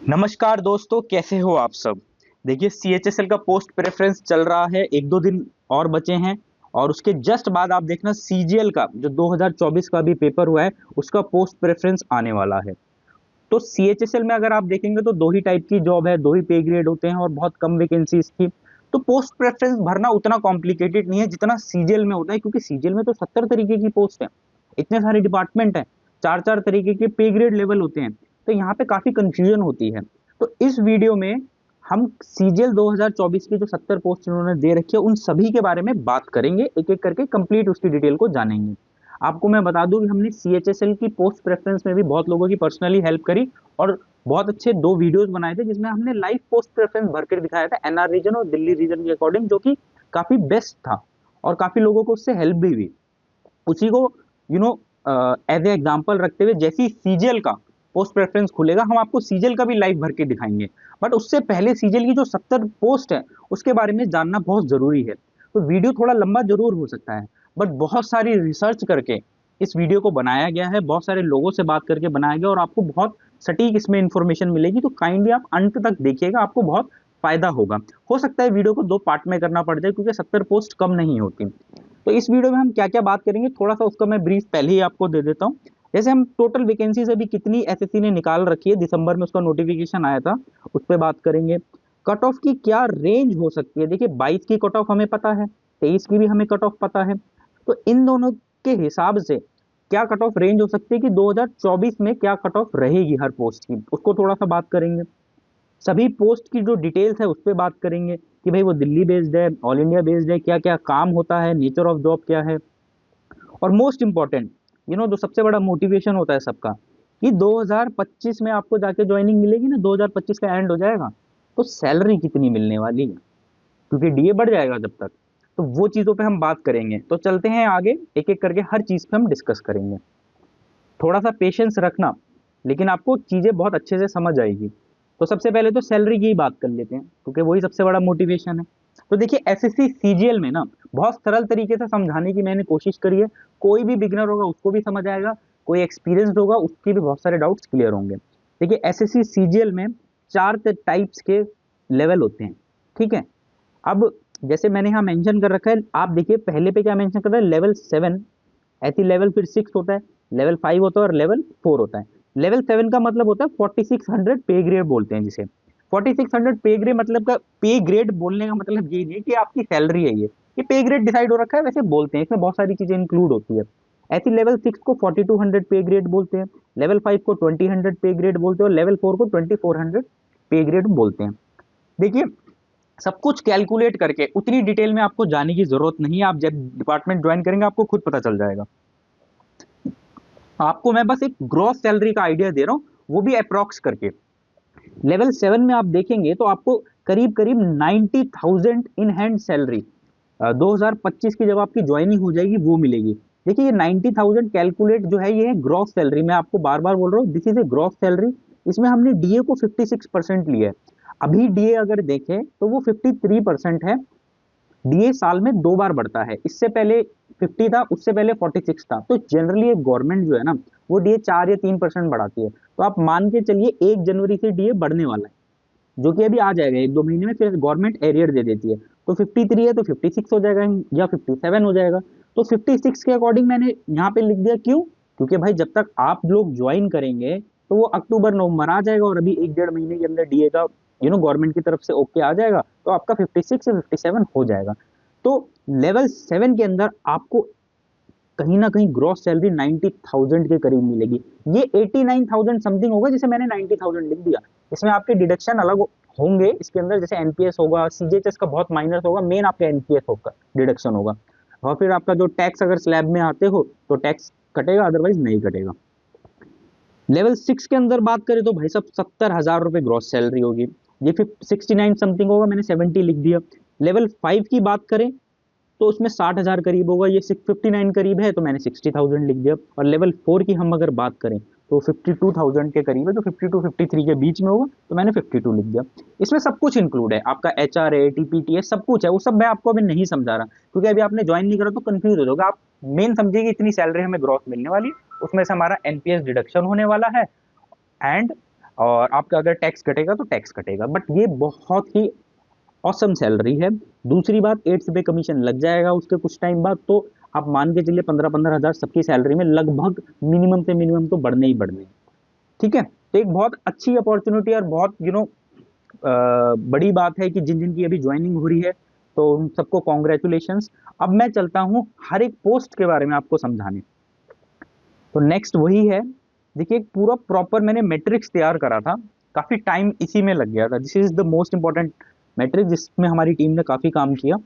नमस्कार दोस्तों, कैसे हो आप सब। देखिए, सीएचएसएल का पोस्ट प्रेफरेंस चल रहा है, एक दो दिन और बचे हैं। और उसके जस्ट बाद आप देखना सीजीएल का जो 2024 का भी पेपर हुआ है, उसका पोस्ट प्रेफरेंस आने वाला है। तो सीएचएसएल में अगर आप देखेंगे तो दो ही टाइप की जॉब है, दो ही पे ग्रेड होते हैं और बहुत कम वैकेंसीज थी। तो पोस्ट प्रेफरेंस भरना उतना कॉम्प्लिकेटेड नहीं है जितना सीजीएल में होता है, क्योंकि सीजीएल में तो 70 तरीके की पोस्ट है, इतने सारे डिपार्टमेंट हैं, चार चार तरीके के पे ग्रेड लेवल होते हैं। तो यहाँ पे काफी कंफ्यूजन होती है। तो इस वीडियो में हम सीजीएल 2024 की जो 70 पोस्ट इन्होंने दे रखी है, उन सभी के बारे में बात करेंगे, एक एक करके कंप्लीट उसकी डिटेल को जानेंगे। आपको मैं बता दूं कि हमने सीएचएसएल की पोस्ट प्रेफरेंस में भी बहुत लोगों की पर्सनली हेल्प करी और बहुत अच्छे दो वीडियोस बनाए थे, जिसमें हमने लाइव पोस्ट प्रेफरेंस भर कर दिखाया था एनआर रीजन और दिल्ली रीजन के अकॉर्डिंग, जो कि काफी बेस्ट था और काफी लोगों को उससे हेल्प भी हुई। उसी को you know as a example रखते हुए, जैसे ही सीजीएल का पोस्ट प्रेफरेंस खुलेगा, हम आपको सीजीएल का भी लाइव भर के दिखाएंगे। बट उससे पहले सीजीएल की जो 70 पोस्ट है उसके बारे में जानना बहुत जरूरी है। तो वीडियो थोड़ा लंबा जरूर हो सकता है, बट बहुत सारी रिसर्च करके इस वीडियो को बनाया गया है, बहुत सारे लोगों से बात करके बनाया गया और आपको बहुत सटीक इसमें इंफॉर्मेशन मिलेगी। तो काइंडली आप अंत तक देखिएगा, आपको बहुत फायदा होगा। हो सकता है वीडियो को दो पार्ट में करना पड़ जाए, क्योंकि 70 पोस्ट कम नहीं होती। तो इस वीडियो में हम क्या क्या बात करेंगे, थोड़ा सा उसका मैं ब्रीफ पहले ही आपको दे देता हूँ। जैसे हम टोटल वैकेंसीज अभी कितनी एसएससी ने निकाल रखी है, दिसंबर में उसका नोटिफिकेशन आया था, उस पर बात करेंगे। कट ऑफ की क्या रेंज हो सकती है, देखिए 22 की कट ऑफ हमें पता है, 23 की भी हमें कट ऑफ पता है। तो इन दोनों के हिसाब से क्या कट ऑफ रेंज हो सकती है कि 2024 में क्या कट ऑफ रहेगी हर पोस्ट की, उसको थोड़ा सा बात करेंगे। सभी पोस्ट की जो डिटेल्स है उस पर बात करेंगे कि भाई वो दिल्ली बेस्ड है, ऑल इंडिया बेस्ड है, क्या क्या काम होता है, नेचर ऑफ जॉब क्या है। और मोस्ट इंपॉर्टेंट, जो सबसे बड़ा मोटिवेशन होता है सबका, कि 2025 में आपको जाके ज्वाइनिंग मिलेगी ना, 2025 का एंड हो जाएगा, तो सैलरी कितनी मिलने वाली है, क्योंकि डीए बढ़ जाएगा जब तक। तो वो चीजों पे हम बात करेंगे। तो चलते हैं आगे, एक एक करके हर चीज पे हम डिस्कस करेंगे। थोड़ा सा पेशेंस रखना, लेकिन आपको चीजें बहुत अच्छे से समझ आएगी। तो सबसे पहले तो सैलरी की ही बात कर लेते हैं, क्योंकि वही सबसे बड़ा मोटिवेशन है। तो देखिए, एसएससी सीजीएल में ना बहुत सरल तरीके से समझाने की मैंने कोशिश करी है। कोई भी बिगनर होगा उसको भी समझ आएगा, कोई एक्सपीरियंस्ड होगा उसके भी बहुत सारे डाउट्स क्लियर होंगे। देखिए, एसएससी सीजीएल में चार टाइप्स के लेवल होते हैं, ठीक है। अब जैसे मैंने यहाँ मेंशन कर रखा है, आप देखिए पहले पे क्या मेंशन कर रहा है, लेवल 7, ऐसी लेवल फिर 6 होता है, लेवल 5 होता है और लेवल 4 होता है। लेवल 7 का मतलब होता है 4600 पे ग्रेड बोलते हैं जिसे। 4600 पे ग्रेड मतलब का, पे ग्रेड बोलने का मतलब ये नहीं है कि आपकी सैलरी है, ये पे ग्रेड डिसाइड हो रखा है, वैसे बोलते हैं, इसमें बहुत सारी चीजें इंक्लूड होती है। ऐसी लेवल 6 को 4200 पे ग्रेड बोलते हैं, लेवल 5 को 2000 पे ग्रेड बोलते हैं और लेवल 4 को 2400 पे ग्रेड बोलते हैं। देखिए, सब कुछ कैलकुलेट करके उतनी डिटेल में आपको जाने की जरूरत नहीं है, आप जब डिपार्टमेंट ज्वाइन करेंगे आपको खुद पता चल जाएगा। आपको मैं बस एक ग्रॉस सैलरी का आइडिया दे रहा हूँ, वो भी अप्रोक्स करके। लेवल 7 में आप देखेंगे तो आपको करीब करीब 90,000 इन हैंड सैलरी 2025 की जब आपकी ज्वाइनिंग हो जाएगी वो मिलेगी। देखिए, ये 90,000 कैलकुलेट जो है, ये है ग्रॉस सैलरी। मैं आपको बार बार बोल रहा हूँ, this is a gross salary. इसमें हमने डीए को 56% लिया है। अभी डीए अगर देखें तो वो 53% है। डीए साल में दो बार बढ़ता है, इससे पहले 50 था, उससे पहले 46 था। तो जनरली एक गवर्नमेंट जो है ना, वो डीए 4 या 3% बढ़ाती है। तो आप मान के चलिए 1 जनवरी से डीए बढ़ने वाला है, जो कि अभी आ जाएगा एक दो महीने में, फिर गवर्नमेंट एरियर दे देती है। तो 53 है तो 56 हो जाएगा या 57 हो जाएगा। तो 56 के अकॉर्डिंग मैंने यहाँ पे लिख दिया, क्यों? क्योंकि भाई जब तक आप लोग ज्वाइन करेंगे तो वो अक्टूबर नवंबर आ जाएगा, और अभी एक डेढ़ महीने के अंदर डीए का गवर्नमेंट की तरफ से ओके आ जाएगा, तो आपका 56 से 57 हो जाएगा। तो लेवल 7 के अंदर आपको कहीं ना कहीं ग्रॉस सैलरी 90,000 के करीब मिलेगी। ये 89,000 समथिंग होगा, जिसे मैंने 90,000 लिख दिया। इसमें आपके डिडक्शन अलग होंगे इसके अंदर, जैसे एनपीएस होगा, सीजीएचएस का बहुत माइनस होगा, मेन आपका एनपीएस होगा, डिडक्शन होगा। और फिर आपका जो टैक्स, अगर स्लैब में आते हो तो टैक्स कटेगा, अदरवाइज नहीं कटेगा। लेवल 6 के अंदर बात करें तो भाई सब 70,000 रुपए ग्रॉस सैलरी होगी। ये फिर 69 समथिंग होगा, मैंने 70 लिख दिया। लेवल 5 की बात करें तो उसमें 60,000 करीब होगा, ये 59 करीब है तो मैंने 60,000 लिख दिया। और लेवल 4 की हम अगर बात करें तो 52,000 के करीब है, तो 52 53 के बीच में होगा, तो मैंने 52 लिख दिया। इसमें सब कुछ इंक्लूड है, आपका एचआर है, टीपीटी है, सब कुछ है। वो सब मैं आपको अभी नहीं समझा रहा, क्योंकि अभी आपने ज्वाइन नहीं करा तो कंफ्यूज हो जाओगे आप। मेन समझिए कि इतनी सैलरी हमें ग्रॉस मिलने वाली है, उसमें से हमारा एनपीएस डिडक्शन होने वाला है, एंड और आपका अगर टैक्स कटेगा तो टैक्स कटेगा, बट ये बहुत ही औसम सैलरी है। दूसरी बात, 8 पे कमीशन लग जाएगा उसके कुछ टाइम बाद, तो आप मान के चलिए 15-15 हज़ार सबकी सैलरी में लगभग मिनिमम से मिनिमम तो बढ़ने ही बढ़ने हैं। ठीक है, तो एक बहुत अच्छी अपॉर्चुनिटी और बहुत बड़ी बात है कि जिन जिन की अभी ज्वाइनिंग हो रही है, तो उन सबको कॉन्ग्रेचुलेशंस। अब मैं चलता हूँ हर एक पोस्ट के बारे में आपको समझाने। तो नेक्स्ट वही है, देखिए पूरा प्रॉपर मैंने मैट्रिक्स तैयार करा था, काफी टाइम इसी में लग गया था। This is the most important matrix जिसमें हमारी टीम ने काफी काम किया।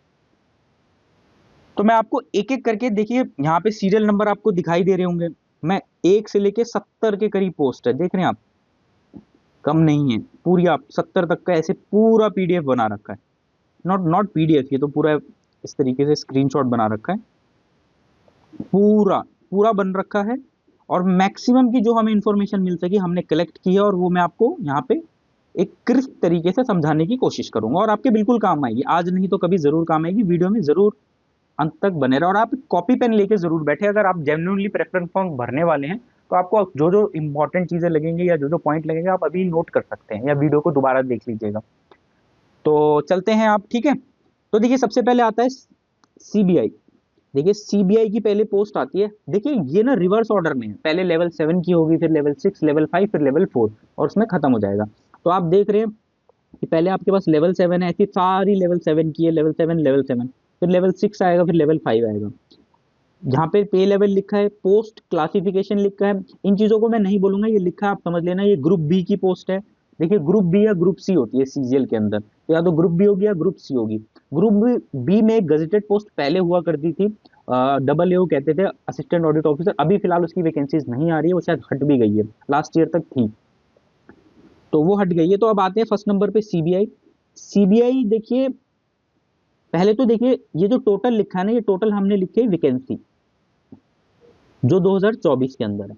तो मैं आपको एक एक करके, देखिए यहाँ पे सीरियल नंबर आपको दिखाई दे रहे होंगे, मैं 1 से लेके 70 के करीब पोस्ट है, देख रहे हैं आप, कम नहीं है, पूरी आप 70 तक का ऐसे पूरा पीडीएफ बना रखा है। नॉट नॉट पीडीएफ, ये तो पूरा इस तरीके से स्क्रीनशॉट बना रखा है, पूरा पूरा बन रखा है। और मैक्सिमम की जो हमें इंफॉर्मेशन मिल सकी हमने कलेक्ट की है, और वो मैं आपको यहाँ पे एक क्रिस्प तरीके से समझाने की कोशिश करूंगा, और आपके बिल्कुल काम आएगी, आज नहीं तो कभी जरूर काम आएगी। वीडियो में जरूर अंत तक बने रहो, और आप कॉपी पेन लेके जरूर बैठे। अगर आप जेन्युइनली प्रेफरेंस फॉर्म भरने वाले हैं तो आपको जो जो इंपॉर्टेंट चीजें लगेंगी या जो जो पॉइंट लगेंगे आप अभी नोट कर सकते हैं, या वीडियो को दोबारा देख लीजिएगा। तो चलते हैं आप, ठीक है। तो देखिए सबसे पहले आता है सीबीआई। देखिए सीबीआई की पहले पोस्ट आती है, देखिए ये ना रिवर्स ऑर्डर में है, पहले लेवल 7 की होगी, फिर लेवल 6, लेवल 5, फिर लेवल 4, और उसमें खत्म हो जाएगा। तो आप देख रहे हैं कि पहले आपके पास लेवल 7 है, ऐसी सारी लेवल 7 की है, लेवल 7, लेवल 7, फिर लेवल 6 आएगा, फिर लेवल 5 आएगा। जहाँ पे पे लेवल लिखा है, पोस्ट क्लासिफिकेशन लिखा है, इन चीजों को मैं नहीं बोलूंगा, ये लिखा है आप समझ लेना, ये ग्रुप बी की पोस्ट है। देखिए ग्रुप बी या ग्रुप सी होती है सीजीएल के अंदर, तो या तो ग्रुप बी होगी या ग्रुप सी होगी। ग्रुप बी में एक गजेटेड पोस्ट पहले हुआ करती थी, डबल एओ कहते थे, असिस्टेंट ऑडिट ऑफिसर। अभी फिलहाल उसकी वैकेंसीज नहीं आ रही है, वो शायद हट भी गई है, लास्ट ईयर तक थी तो वो हट गई है। तो अब आते हैं फर्स्ट नंबर पे सीबीआई। सीबीआई देखिए, पहले तो देखिए ये जो टोटल लिखा है ना, ये टोटल हमने लिखी है वैकेंसी जो 2024 के अंदर है।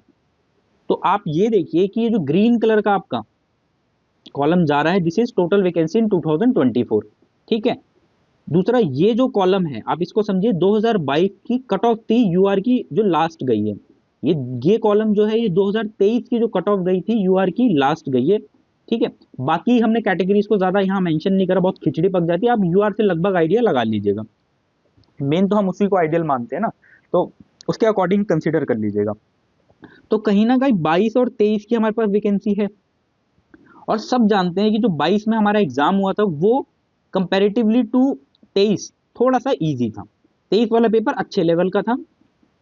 तो आप ये देखिए कि ये जो ग्रीन कलर का आपका कॉलम जा रहा है, दिस इज टोटल वैकेंसी इन 2024, ठीक है। दूसरा ये जो कॉलम है आप इसको समझिए 2022 की कट ऑफ थी यूआर की जो लास्ट गई है। ये कॉलम जो है ये 2023 की जो कट ऑफ गई थी यूआर की लास्ट गई है, ठीक है। बाकी हमने कैटेगरीज को ज्यादा यहाँ मेंशन नहीं करा, बहुत खिचड़ी पक जाती है, आप यूआर से लगभग आइडिया लगा लीजिएगा, मेन तो हम उसी को आइडियल मानते हैं ना, तो उसके अकॉर्डिंग कंसिडर कर लीजिएगा। तो कहीं ना कहीं 22 और 23 की हमारे पास वैकेंसी है, और सब जानते हैं कि जो 22 में हमारा एग्जाम हुआ था वो कंपैरेटिवली टू 23 थोड़ा सा इजी था। 23 वाला पेपर अच्छे लेवल का था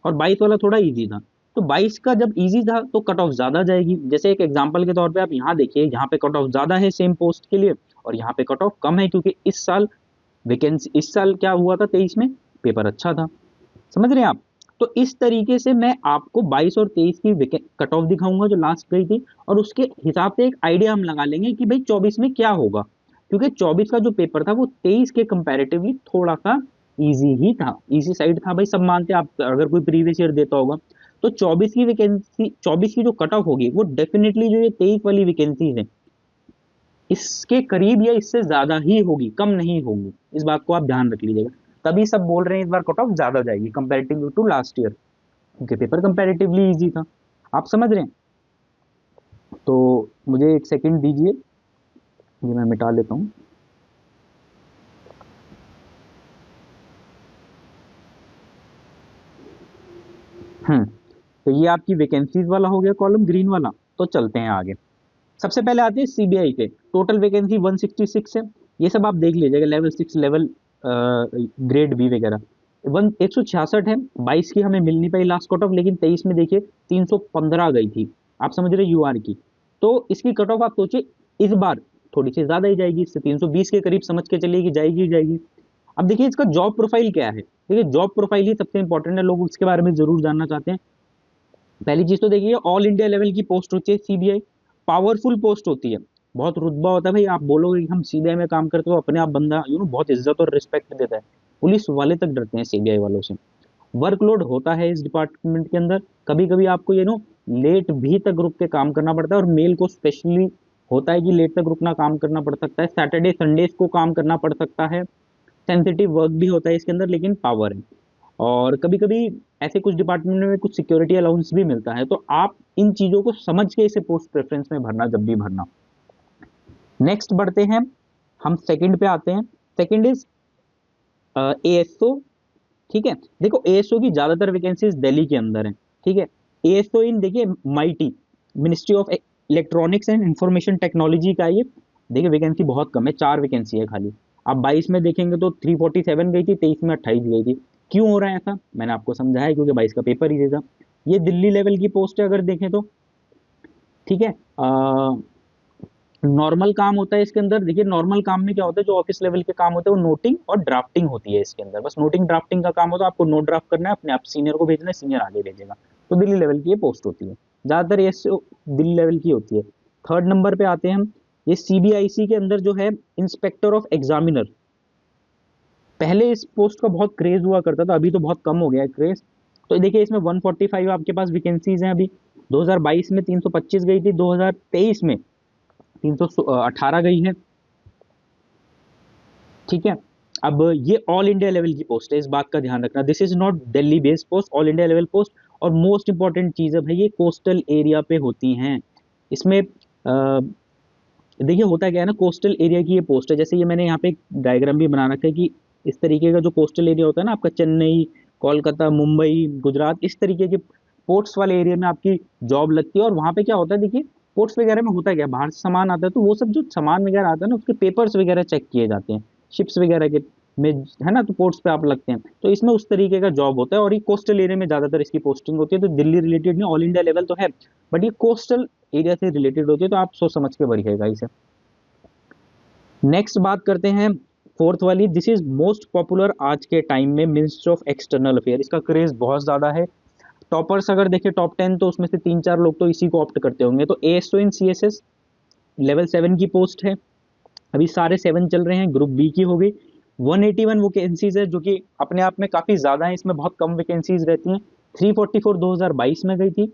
और 22 वाला थोड़ा इजी था। तो 22 का जब इजी था तो कट ऑफ ज्यादा जाएगी। जैसे एक एग्जांपल के तौर पे आप यहाँ देखिए, यहाँ पे कट ऑफ ज्यादा है सेम पोस्ट के लिए, और यहाँ पे कट ऑफ कम है, क्योंकि इस साल वैकेंसी, इस साल क्या हुआ था 23 में, पेपर अच्छा था, समझ रहे हैं आप। तो इस तरीके से मैं आपको 22 और 23 की कट ऑफ दिखाऊंगा जो लास्ट गई थी, और उसके हिसाब से एक आइडिया हम लगा लेंगे कि भाई 24 में क्या होगा, क्योंकि 24 का जो पेपर था वो 23 के कंपैरेटिवली थोड़ा सा इजी ही था, इजी साइड था भाई, सब मानते हैं, आप अगर कोई प्रीवियस ईयर देता होगा तो 24 की वैकेंसी, 24 की जो कट ऑफ होगी वो डेफिनेटली जो ये 23 वाली वैकेंसी है इसके करीब या इससे ज्यादा ही होगी, कम नहीं होगी, इस बात को आप ध्यान रख लीजिएगा। तभी सब बोल रहे हैं इस बार कट ऑफ ज्यादा जाएगी कंपैरेटिव टू लास्ट ईयर, क्योंकि पेपर कंपैरेटिवली इजी था, आप समझ रहे हैं। तो मुझे एक सेकंड दीजिए, ये मैं मिटा लेता हूँ। तो ये आपकी वैकेंसीज वाला हो गया कॉलम ग्रीन वाला। तो चलते हैं आगे, सबसे पहले आते हैं सीबीआई के। टोटल वैकेंसी 166 है, ये सब आप देख लीजिएगा, लेवल 6, लेवल ग्रेड बी वगैरह। 166 है, 22 की हमें मिल नहीं पाई लास्ट कट ऑफ, लेकिन 23 में देखिए 315 गई थी, आप समझ रहे यूआर की। तो इसकी कट ऑफ आप सोचिए इस बार थोड़ी सी ज्यादा ही जाएगी, इससे 320 के करीब समझ के चलिए कि जाएगी ही जाएगी। अब देखिए इसका जॉब प्रोफाइल क्या है, देखिए जॉब प्रोफाइल ही सबसे इंपॉर्टेंट है, लोग उसके बारे में जरूर जानना चाहते हैं। पहली चीज तो देखिए ऑल इंडिया लेवल की पोस्ट होती है सीबीआई, पावरफुल पोस्ट होती है, बहुत रुतबा होता है भाई, आप बोलोगे कि हम सीबीआई में काम करते हो अपने आप बंदा बहुत इज्जत और रिस्पेक्ट देता है, पुलिस वाले तक डरते हैं सीबीआई वालों से। वर्कलोड होता है इस डिपार्टमेंट के अंदर, कभी कभी आपको लेट भी तक रुक के काम करना पड़ता है, और मेल को स्पेशली होता है कि लेट तक रुकना काम करना पड़ सकता है, सैटरडे संडेज को काम करना पड़ सकता है, सेंसिटिव वर्क भी होता है इसके अंदर, लेकिन पावर है। और कभी कभी ऐसे कुछ डिपार्टमेंट में कुछ सिक्योरिटी अलाउंस भी मिलता है, तो आप इन चीज़ों को समझ के इसे पोस्ट प्रेफरेंस में भरना जब भी भरना। नेक्स्ट बढ़ते हैं, हम सेकंड पे आते हैं। Second is ASO. ठीक है, देखो एएसओ की ज्यादातर वैकेंसीज दिल्ली के अंदर है। ठीक है, एएसओ इन देखिए mighty ministry of electronics and information technology का ये देखिए वैकेंसी बहुत कम है, 4 वैकेंसी है खाली। आप 22 में देखेंगे तो 347 गई थी, 23 में 28 गई थी। क्यों हो रहा है ऐसा, मैंने आपको समझाया है, क्योंकि 22 का पेपर ही था। ये दिल्ली लेवल की पोस्ट है अगर देखें तो। ठीक है, नॉर्मल काम होता है इसके अंदर। देखिए नॉर्मल काम में क्या होता है, जो ऑफिस लेवल के काम होते हैं वो नोटिंग और ड्राफ्टिंग होती है इसके अंदर। बस नोटिंग ड्राफ्टिंग का काम होता है, आपको नोट ड्राफ्ट करना है, अपने आप सीनियर को भेजना है, सीनियर आगे भेजेगा। तो दिल्ली लेवल की ये पोस्ट होती है, ज्यादातर ये दिल्ली लेवल की होती है। थर्ड नंबर पे आते हैं हम, ये सीबीआईसी के अंदर जो है इंस्पेक्टर ऑफ एग्जामिनर। पहले इस पोस्ट का बहुत क्रेज हुआ करता था, अभी तो बहुत कम हो गया है क्रेज। तो देखिए इसमें 145 आपके पास वैकेंसीज हैं अभी। 2022 में 325 गई थी, 2023 में 318 गई है। ठीक है, अब ये ऑल इंडिया लेवल की पोस्ट है, इस बात का ध्यान रखना, this is not Delhi based post, all India level post. और मोस्ट इंपॉर्टेंट चीज है भाई, ये कोस्टल एरिया पे होती हैं। इसमें देखिए होता क्या है ना, कोस्टल एरिया की ये पोस्ट है। जैसे ये मैंने यहाँ पे एक डायग्राम भी बना रखा है कि इस तरीके का जो कोस्टल एरिया होता है ना आपका, चेन्नई, कोलकाता, मुंबई, गुजरात, इस तरीके के पोर्ट्स वाले एरिया में आपकी जॉब लगती है। और वहाँ पे क्या होता है, देखिए पोर्ट्स वगैरह में होता क्या है, बाहर से सामान आता है, तो वो सब जो सामान वगैरह आता है ना, उसके पेपर्स वगैरह चेक किए जाते हैं शिप्स वगैरह के में, है ना, तो पोर्ट्स पे आप लगते हैं। तो इसमें उस तरीके का जॉब होता है, और ये कोस्टल एरिया में ज्यादातर इसकी पोस्टिंग होती है। तो दिल्ली रिलेटेड नहीं, ऑल इंडिया लेवल तो है, बट ये कोस्टल एरिया से रिलेटेड होती है, तो आप सोच समझ के भरिएगा इसे। नेक्स्ट बात करते हैं फोर्थ वाली, दिस इज मोस्ट पॉपुलर आज के टाइम में, मिनिस्टर ऑफ एक्सटर्नल अफेयर। इसका क्रेज बहुत ज्यादा है। टॉपर्स अगर देखें टॉप 10, तो उसमें से 3-4 लोग तो इसी को ऑप्ट करते होंगे। तो एएसओ इन सीएसएस लेवल 7 की पोस्ट है, अभी सारे 7 चल रहे हैं, ग्रुप बी की हो गई। 181 वैकेंसीज है, जो कि अपने आप में काफी ज्यादा है, इसमें बहुत कम वैकेंसीज रहती हैं। 344 2022 में गई थी,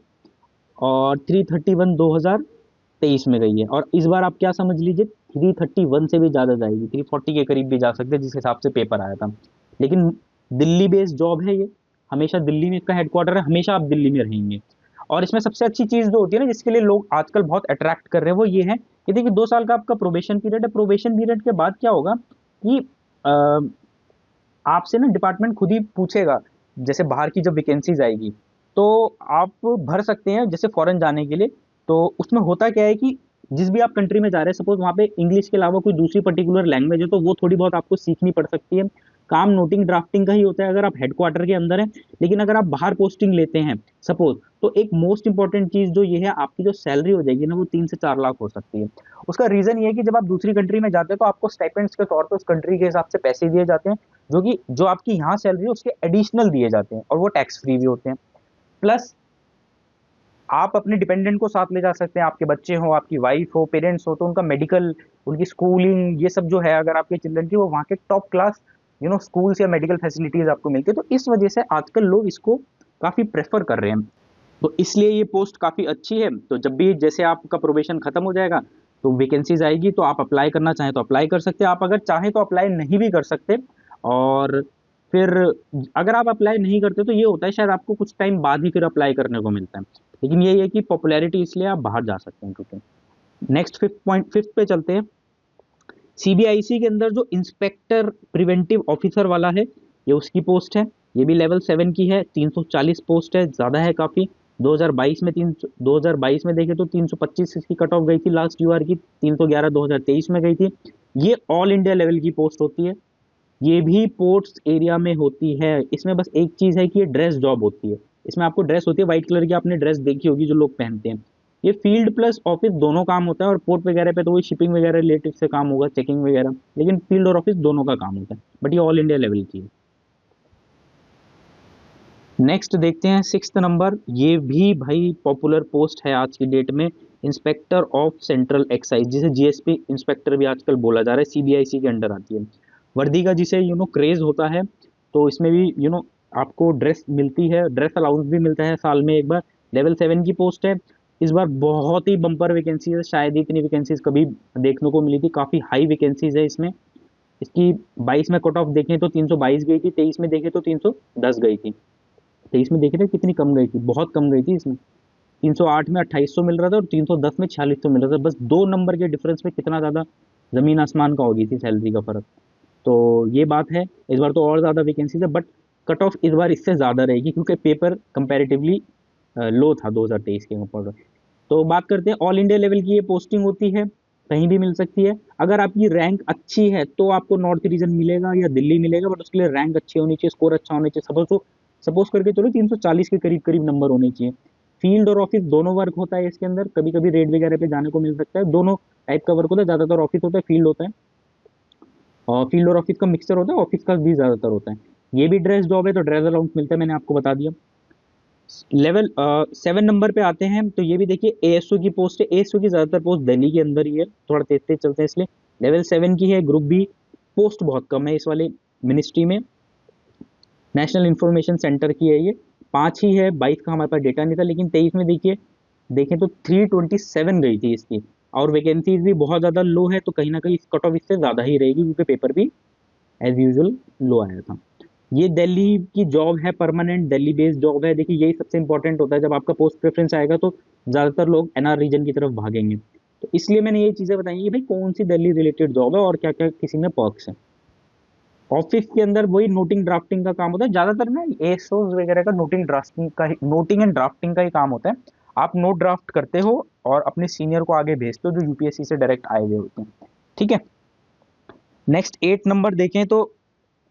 और 331 2023 में गई है। और इस बार आप क्या समझ लीजिए, 331 से भी ज्यादा जाएगी, 340 के करीब भी जा सकते हैं जिस हिसाब से पेपर आया था। लेकिन दिल्ली बेस्ड जॉब है ये, हमेशा दिल्ली में इसका हेडक्वार्टर है, हमेशा आप दिल्ली में रहेंगे। और इसमें सबसे अच्छी चीज जो होती है ना, जिसके लिए लोग आजकल बहुत अट्रैक्ट कर रहे हैं, वो ये है कि देखिए 2 साल का आपका प्रोबेशन पीरियड है। प्रोबेशन पीरियड के बाद क्या होगा कि आपसे ना डिपार्टमेंट खुद ही पूछेगा, जैसे बाहर की जब वैकेंसीज आएगी तो आप भर सकते हैं जैसे फॉरेन जाने के लिए। तो उसमें होता क्या है कि जिस भी आप कंट्री में जा रहे हैं, सपोज वहाँ पे इंग्लिश के अलावा कोई दूसरी पर्टिकुलर लैंग्वेज है, तो वो थोड़ी बहुत आपको सीखनी पड़ सकती है। काम नोटिंग ड्राफ्टिंग का ही होता है अगर आप हेडक्वार्टर के अंदर हैं। लेकिन अगर आप बाहर पोस्टिंग लेते हैं सपोज, तो एक मोस्ट इंपॉर्टेंट चीज जो ये है, आपकी जो सैलरी हो जाएगी ना, वो 3 से 4 लाख हो सकती है। उसका रीजन ये है कि जब आप दूसरी कंट्री में जाते हैं तो आपको स्टाइपेंड्स के तौर पर उस कंट्री के हिसाब से पैसे दिए जाते हैं, जो कि जो आपकी यहाँ सैलरी है उसके एडिशनल दिए जाते हैं, और वो टैक्स फ्री भी होते हैं। प्लस आप अपने डिपेंडेंट को साथ ले जा सकते हैं, आपके बच्चे हो, आपकी वाइफ हो, पेरेंट्स हो, तो उनका मेडिकल, उनकी स्कूलिंग, ये सब जो है अगर आपके चिल्ड्रन की, वो वहाँ के टॉप क्लास स्कूल्स या मेडिकल फैसिलिटीज आपको मिलती है। तो इस वजह से आजकल लोग इसको काफी प्रेफर कर रहे हैं। तो इसलिए ये पोस्ट काफी अच्छी है। तो जब भी जैसे आपका प्रोबेशन खत्म हो जाएगा तो वैकेंसीज आएगी, तो आप अप्लाई करना चाहें तो अप्लाई कर सकते हैं, आप अगर चाहें तो अप्लाई नहीं भी कर सकते। और फिर अगर आप अप्लाई नहीं करते तो ये होता है शायद आपको कुछ टाइम बाद ही फिर अप्लाई करने को मिलता है। लेकिन यही है कि पॉपुलैरिटी इसलिए आप बाहर जा सकते हैं। क्योंकि नेक्स्ट फिफ्थ पे चलते हैं। सीबीआईसी के अंदर जो इंस्पेक्टर प्रिवेंटिव ऑफिसर वाला है, ये उसकी पोस्ट है। ये भी लेवल 7 की है, 340 पोस्ट है, ज़्यादा है काफ़ी। 2022 में देखे तो 325 इसकी कट ऑफ गई थी लास्ट यूआर की, 311 2023 में गई थी। ये ऑल इंडिया लेवल की पोस्ट होती है, ये भी पोर्ट्स एरिया में होती है। इसमें बस एक चीज़ है कि ये ड्रेस जॉब होती है, इसमें आपको ड्रेस होती है व्हाइट कलर की, आपने ड्रेस देखी होगी जो लोग पहनते हैं। ये फील्ड प्लस ऑफिस दोनों काम होता है, और पोर्ट वगैरह पे तो वही शिपिंग वगैरह रिलेटेड से काम होगा, चेकिंग वगैरह, लेकिन फील्ड और ऑफिस दोनों का काम होता है। बट ये ऑल इंडिया लेवल की है। नेक्स्ट देखते हैं 6th नंबर, ये भी भाई पॉपुलर पोस्ट है आज की डेट में, इंस्पेक्टर ऑफ सेंट्रल एक्साइज, जिसे जीएसपी इंस्पेक्टर भी आजकल बोला जा रहा है, सीबीआईसी के अंडर आती है। वर्दी का जिसे क्रेज होता है, तो इसमें भी आपको ड्रेस मिलती है, ड्रेस अलाउंस भी मिलता है साल में एक बार। लेवल 7 की पोस्ट है। इस बार बहुत ही बम्पर वैकेंसी है, शायद ही इतनी वैकेंसीज कभी देखने को मिली थी, काफ़ी हाई वैकेंसीज है इसमें। इसकी 22 में कट ऑफ देखें तो 322 गई थी, 23 में देखें तो 310 गई थी। 23 में देखे थे कितनी कम गई थी, बहुत कम गई थी इसमें। 308 में 2800 मिल रहा था और 310 में 4600 मिल रहा था, बस 2 नंबर के डिफरेंस में कितना ज़्यादा ज़मीन आसमान का हो गई थी सैलरी का फ़र्क। तो ये बात है, इस बार तो और ज़्यादा वैकेंसीज है, बट कट ऑफ इस बार इससे ज़्यादा रहेगी क्योंकि पेपर कंपैरेटिवली लो था 2023 के ऊपर। तो बात करते हैं ऑल इंडिया लेवल की, ये पोस्टिंग होती है, कहीं भी मिल सकती है। अगर आपकी रैंक अच्छी है तो आपको नॉर्थ रीजन मिलेगा या दिल्ली मिलेगा, बट उसके लिए रैंक अच्छी होनी चाहिए, स्कोर अच्छा होना चाहिए। सपोज करके चलो 340 के करीब करीब नंबर होने चाहिए। फील्ड और ऑफिस दोनों वर्क होता है इसके अंदर, कभी कभी रेड वगैरह पे जाने को मिल सकता है, दोनों टाइप का वर्क होता है, ज़्यादातर ऑफिस होता है, फील्ड होता है, और फील्ड और ऑफिस का मिक्सचर होता है, ऑफिस का भी ज़्यादातर होता है। ये भी ड्रेस जॉब है तो ड्रेस अलाउंस मिलता है, मैंने आपको बता दिया। लेवल 7 नंबर पे आते हैं, तो ये भी देखिए एएसओ की पोस्ट है। एएसओ की ज़्यादातर पोस्ट दिल्ली के अंदर ही है, थोड़ा तेज तेज चलते हैं इसलिए। लेवल 7 की है, ग्रुप बी, पोस्ट बहुत कम है इस वाले मिनिस्ट्री में, नेशनल इंफॉर्मेशन सेंटर की है ये। 5 ही है, 22 का हमारे पास डेटा नहीं था, लेकिन 23 में देखिए देखें तो 327 गई थी इसकी, और वैकेंसीज भी बहुत ज़्यादा लो है, तो कहीं ना कहीं कट ऑफ इससे ज़्यादा ही रहेगी क्योंकि पेपर भी एज यूजुअल लो आया था। ये दिल्ली की जॉब है, परमानेंट दिल्ली बेस्ड जॉब है। देखिए यही सबसे इंपॉर्टेंट होता है, जब आपका पोस्ट प्रेफरेंस आएगा तो ज़्यादातर लोग एनआर रीजन की तरफ भागेंगे, तो इसलिए मैंने ये चीज़ें बताई कि भाई कौन सी दिल्ली रिलेटेड जॉब है और क्या क्या किसी में पर्क्स है। ऑफिस के अंदर वही नोटिंग ड्राफ्टिंग का काम होता है ज़्यादातर ना, एसओज वगैरह का नोटिंग एंड ड्राफ्टिंग का ही काम होता है। आप नोट ड्राफ्ट करते हो और अपने सीनियर को आगे भेजते हो जो यूपीएससी से डायरेक्ट आए हुए होते हैं, ठीक है। नेक्स्ट 8 नंबर देखें तो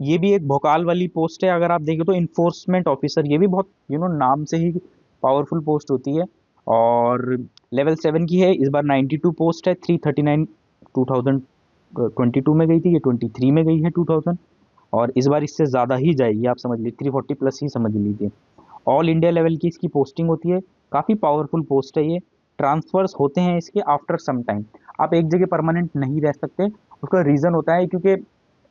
ये भी एक भोकाल वाली पोस्ट है। अगर आप देखें तो इन्फोर्समेंट ऑफिसर, ये भी बहुत नाम से ही पावरफुल पोस्ट होती है, और लेवल 7 की है। इस बार 92 पोस्ट है, 339 2022 में गई थी, ये 23 में गई है 2000, और इस बार इससे ज़्यादा ही जाएगी, आप समझ लीजिए 340 प्लस ही समझ लीजिए। ऑल इंडिया लेवल की इसकी पोस्टिंग होती है, काफ़ी पावरफुल पोस्ट है ये। ट्रांसफर्स होते हैं इसके आफ्टर सम टाइम, आप एक जगह परमानेंट नहीं रह सकते। उसका रीज़न होता है क्योंकि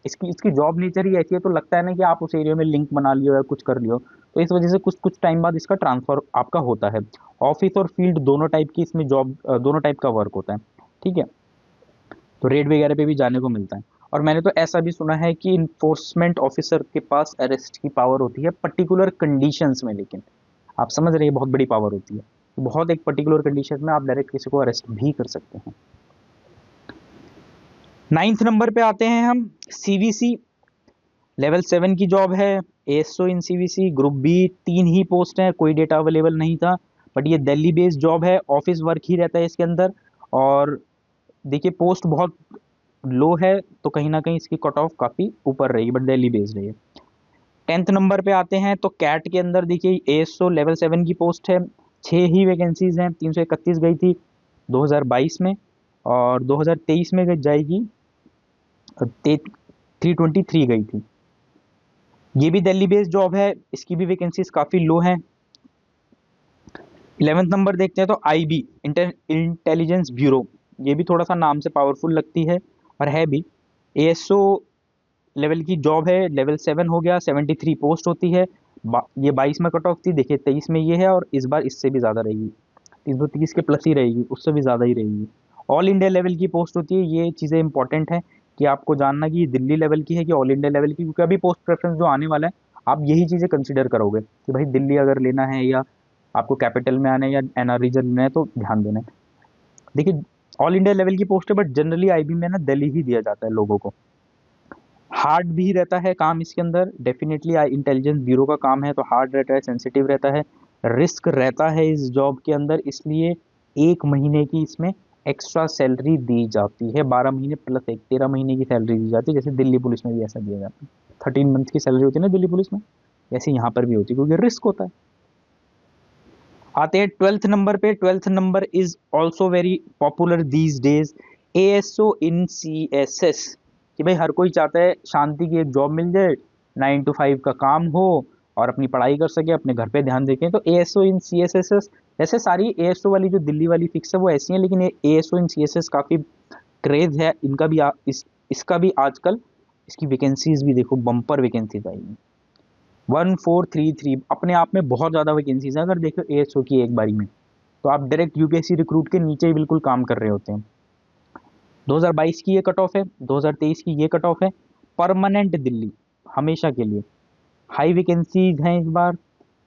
इसकी इसकी जॉब नेचर ही ऐसी है, तो लगता है ना कि आप उस एरिया में लिंक बना लियो या कुछ कर लियो, तो इस वजह से कुछ कुछ टाइम बाद इसका ट्रांसफर आपका होता है। ऑफिस और फील्ड दोनों टाइप की इसमें जॉब, दोनों टाइप का वर्क होता है, ठीक है। तो रेड वगैरह पे भी जाने को मिलता है। और मैंने तो ऐसा भी सुना है कि इन्फोर्समेंट ऑफिसर के पास अरेस्ट की पावर होती है पर्टिकुलर कंडीशंस में, लेकिन आप समझ रहे हैं बहुत बड़ी पावर होती है, तो बहुत एक पर्टिकुलर कंडीशन में आप डायरेक्ट किसी को अरेस्ट भी कर सकते हैं। 9th नंबर पे आते हैं हम, सीवीसी, लेवल 7 की जॉब है, एएसओ इन सीवीसी, ग्रुप बी, 3 ही पोस्ट है, कोई डेटा अवेलेबल नहीं था, बट ये दिल्ली बेस्ड जॉब है, ऑफिस वर्क ही रहता है इसके अंदर। और देखिए पोस्ट बहुत लो है, तो कहीं ना कहीं इसकी कट ऑफ काफ़ी ऊपर रहेगी, बट दिल्ली बेस्ड रही है। 10th नंबर पे आते हैं, तो कैट के अंदर देखिए एएसओ लेवल 7 की पोस्ट है, 6 ही वैकेंसीज हैं, 331 गई थी 2022 में, और 2023 में जाएगी 323 गई थी। ये भी दिल्ली बेस्ड जॉब है, इसकी भी वैकेंसीज काफ़ी लो हैं। 11th नंबर देखते हैं तो आईबी, इंटेलिजेंस ब्यूरो, ये भी थोड़ा सा नाम से पावरफुल लगती है और है भी। एएसओ लेवल की जॉब है, लेवल 7 हो गया, 73 पोस्ट होती है। ये 22 में कट ऑफ थी, देखिए 23 में ये है, और इस बार इससे भी ज़्यादा रहेगी, 330 के प्लस ही रहेगी, उससे भी ज़्यादा ही रहेगी। ऑल इंडिया लेवल की पोस्ट होती है, ये चीज़ें इंपॉर्टेंट है कि आपको जानना कि ये दिल्ली लेवल की है कि ऑल इंडिया लेवल की, क्योंकि अभी पोस्ट प्रेफरेंस जो आने वाला है आप यही चीज़ें कंसिडर करोगे कि भाई दिल्ली अगर लेना है या आपको कैपिटल में आना है या एनआर रीजन लेना है, तो ध्यान देना है। देखिए ऑल इंडिया लेवल की पोस्ट है, बट जनरली आईबी में ना दिल्ली ही दिया जाता है लोगों को। हार्ड भी रहता है काम इसके अंदर, डेफिनेटली इंटेलिजेंस ब्यूरो का काम है तो हार्ड रहता है, सेंसिटिव रहता है, रिस्क रहता है इस जॉब के अंदर, इसलिए 1 महीने की इसमें एक्स्ट्रा सैलरी दी जाती है, 12 महीने प्लस 1, 13 महीने की सैलरी दी जाती है, जैसे दिल्ली पुलिस में भी ऐसा दिया जाता है। 13 मंथ की सैलरी होती है ना दिल्ली पुलिस में, वैसे यहाँ पर भी होती है क्योंकि रिस्क होता है। आते हैं 12th नंबर पे, 12th number is also very popular these days, ASO in CSS, कि भाई हर कोई चाहता है शांति की एक जॉब मिल जाए, 9 to 5 का काम हो और अपनी पढ़ाई कर सके, अपने घर पे ध्यान देखें, तो एएसओ इन सीएसएस, वैसे सारी एएसओ वाली जो दिल्ली वाली फिक्स है वो ऐसी है, लेकिन एएसओ इन सीएसएस काफ़ी क्रेज है इनका भी, इसका भी आजकल, इसकी वैकेंसीज भी देखो बम्पर वैकेंसीज आई हैं, 1433, अपने आप में बहुत ज़्यादा वैकेंसीज है। अगर देखो एएसओ की एक बारी में, तो आप डायरेक्ट यूपीएससी रिक्रूट के नीचे ही बिल्कुल काम कर रहे होते हैं। 2022 की ये कट ऑफ है, 2023 की ये कट ऑफ है, परमानेंट दिल्ली, हमेशा के लिए। हाई वैकेंसीज हैं इस बार,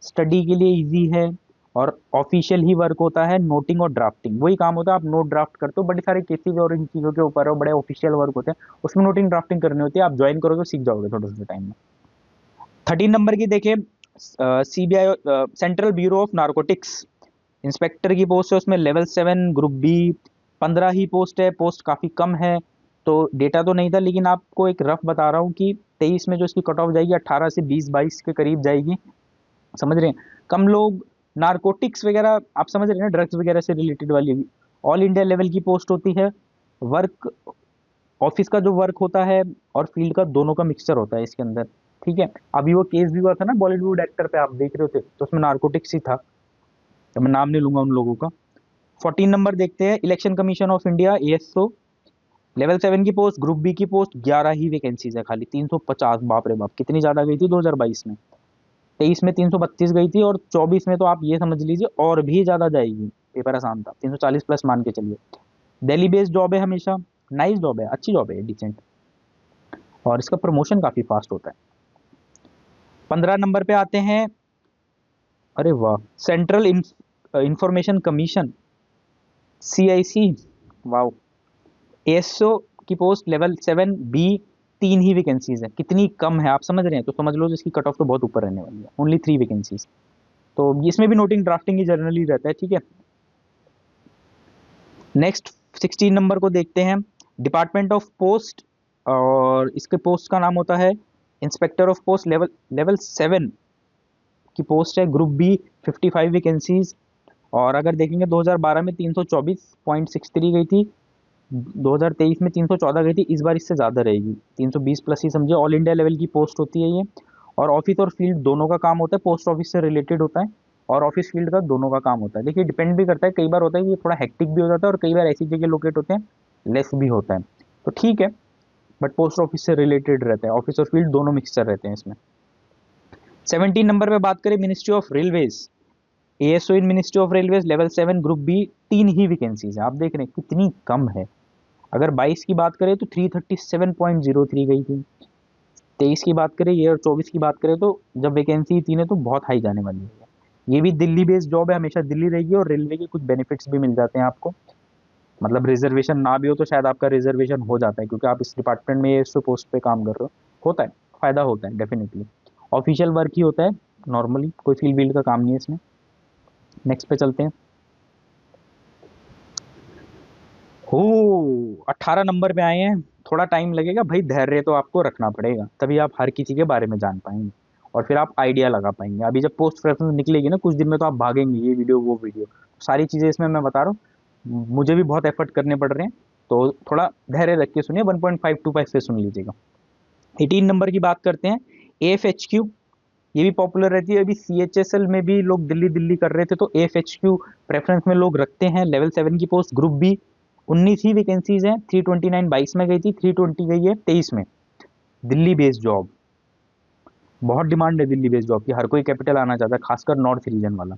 स्टडी के लिए इजी है, और ऑफिशियल ही वर्क होता है, नोटिंग और ड्राफ्टिंग वही काम होता है। आप नोट ड्राफ्ट करते हो, बड़े सारे केसेस और इन चीज़ों के ऊपर, और बड़े ऑफिशियल वर्क होते हैं, उसमें नोटिंग ड्राफ्टिंग करनी होती है। आप ज्वाइन करोगे सीख जाओगे थोड़े थोड़े टाइम में। 13 नंबर की देखिए, CBI central bureau of narcotics, inspector की पोस्ट है उसमें, लेवल 7 ग्रुप बी, 15 ही पोस्ट है, पोस्ट काफ़ी कम है। तो डेटा तो नहीं था, लेकिन आपको एक रफ बता रहा हूँ कि 23 में जो इसकी कट ऑफ जाएगी 18 से 20-22 के करीब जाएगी। समझ रहे हैं? कम लोग नारकोटिक्स वगैरह, आप समझ रहे हैं ना, ड्रग्स वगैरह से रिलेटेड वाली ऑल इंडिया लेवल की पोस्ट होती है। वर्क, ऑफिस का जो वर्क होता है और फील्ड का, दोनों का मिक्सचर होता है इसके अंदर। ठीक है, अभी वो केस भी हुआ था ना बॉलीवुड एक्टर पे, आप देख रहे थे, तो उसमें नारकोटिक्स ही था, तो मैं नाम नहीं लूंगा उन लोगों का। 14 नंबर देखते हैं, election commission of India, ASO, level 7 की पोस्ट, ग्रुप बी की पोस्ट, 11 ही वैकेंसीज है खाली, 350। बाप रे बाप, कितनी ज्यादा गई थी 2022 में। 23 में 332 गई थी, और 24 में तो आप ये समझ लीजिए और भी ज्यादा जाएगी। पेपर आसान था, 340 प्लस मान के चलिए। दिल्ली बेस्ड जॉब है हमेशा, नाइस जॉब है, अच्छी जॉब है, डिसेंट, और इसका प्रमोशन काफी फास्ट होता है। 15 नंबर पे आते हैं, अरे वाह, सेंट्रल इंफॉर्मेशन कमीशन, सीआईसी, वाह। एसओ की पोस्ट लेवल 7 बी, 3 ही वैकेंसीज है, कितनी कम है आप समझ रहे हैं? तो समझ लो इसकी कट ऑफ तो बहुत ऊपर रहने वाली है, ओनली 3 वैकेंसीज। तो इसमें भी नोटिंग ड्राफ्टिंग ही जनरली रहता है। ठीक है, नेक्स्ट 16 नंबर को देखते हैं, डिपार्टमेंट ऑफ पोस्ट, और इसके पोस्ट का नाम होता है inspector of post, level level 7 की पोस्ट है, ग्रुप बी, 55 वैकेंसीज। और अगर देखेंगे 2012 में 324.63 गई थी, 2023 में 314 गई थी, इस बार इससे ज़्यादा रहेगी, 320 प्लस ही समझिए। ऑल इंडिया लेवल की पोस्ट होती है ये, और ऑफिस और फील्ड दोनों का काम होता है, पोस्ट ऑफिस से रिलेटेड होता है और ऑफिस फील्ड का दोनों का काम होता है। देखिए डिपेंड भी करता है, कई बार होता है कि ये थोड़ा हेक्टिक भी हो जाता है, और कई बार ऐसी जगह लोकेट होते हैं लेस भी होता है, तो ठीक है, बट पोस्ट ऑफिस से रिलेटेड रहता है, ऑफिस और फील्ड दोनों मिक्सचर रहते हैं इसमें। 17 नंबर पे बात करें, ministry of railways, ASO in ministry of railways, level 7 group B, 3 ही वैकेंसीज है। आप देख रहे हैं कितनी कम है। अगर 22 की बात करें तो 337.03 गई थी, 23 की बात करें ये, और 24 की बात करें तो जब वैकेंसी 3 है तो बहुत हाई जाने वाली है। ये भी दिल्ली बेस्ड जॉब है, हमेशा दिल्ली रहेगी, और रेलवे के कुछ बेनिफिट्स भी मिल जाते हैं आपको, मतलब रिजर्वेशन ना भी हो तो शायद आपका रिजर्वेशन हो जाता है, क्योंकि आप इस डिपार्टमेंट में इस पोस्ट पे काम कर रहे हो, होता है, फायदा होता है डेफिनेटली। ऑफिशियल वर्क ही होता है नॉर्मली, कोई फील्ड वील्ड का काम नहीं है इसमें। नेक्स्ट पे चलते हैं। हो, 18 नंबर पे आए हैं, थोड़ा टाइम लगेगा भाई, धैर्य तो आपको रखना पड़ेगा, तभी आप हर किसी के बारे में जान पाएंगे, और फिर आप आइडिया लगा पाएंगे। अभी जब पोस्ट प्रेफरेंस निकलेगी ना कुछ दिन में, तो आप भागेंगे, ये वीडियो वो वीडियो, सारी चीज़ें इसमें मैं बता रहा हूँ, मुझे भी बहुत एफर्ट करने पड़ रहे हैं, तो थोड़ा धैर्य रख के सुनिए, 1.525 से सुन लीजिएगा। 18 नंबर की बात करते हैं, AFHQ, ये भी पॉपुलर रहती है। अभी CHSL में भी लोग दिल्ली दिल्ली कर रहे थे, तो AFHQ प्रेफरेंस में लोग रखते हैं, लेवल 7 की पोस्ट, ग्रुप बी, 19 ही वैकेंसीज हैं, 329 22 में गई थी, 320 गई है 23 में। दिल्ली बेस्ड जॉब, बहुत डिमांड है दिल्ली बेस्ड जॉब की, हर कोई कैपिटल आना चाहता है, खासकर नॉर्थ रीजन वाला।